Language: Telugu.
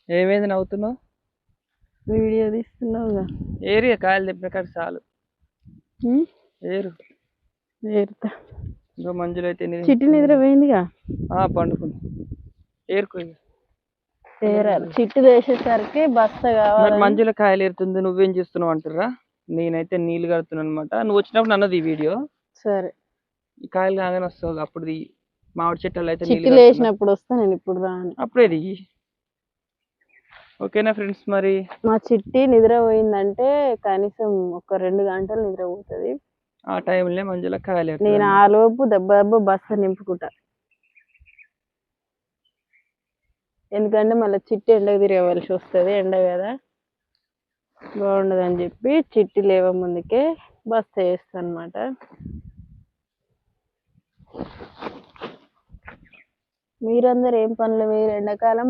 ఏమైంది నవ్వుతున్నావు? వీడియో తీస్తున్నావుగా. ఏరియా కాయలు తెప్పిన కాడ చాలు. ఏరు ఏరుతా. ఇంకా మంజులు అయితే చిట్టి నిద్ర పోయిందిగా. పండుకుంది. ఏరుకో. ఏరాలి. చిట్టి వేసేసరికి బస్తా కావాలి. మంజుల కాయలు ఏరుతుంది, నువ్వేం చేస్తున్నావు అంటుర్రా? నేనైతే నీళ్ళు కడుతున్నాను అనమాట. నువ్వు వచ్చినప్పుడు అన్నది ఈ వీడియో. సరే. ఈ కాయలు కాగానే వస్తావు అప్పుడు మామిడి చెట్లు అయితే చిట్టి లేచినప్పుడు వస్తా. నేను ఇప్పుడు రాను. అప్పుడే దిగి. ఓకేనా ఫ్రెండ్స్? మరి మా చిట్టి నిద్ర పోయిందంటే కనీసం ఒక 2 గంటలు నిద్ర పోతుంది. ఆ టైంలో మంజుల కాయలు. నేను ఆ లోపు దెబ్బ బస్తా నింపుకుంటా. ఎందుకంటే మళ్ళీ చిట్టి ఎండకు తిరగవలసి వస్తుంది. ఎండ కదా బాగుండదని చెప్పి చిట్టి లేవ ముందుకే బస్తా వేస్తాను అనమాట. మీరందరూ ఏం పనులు? మీరు ఎండాకాలం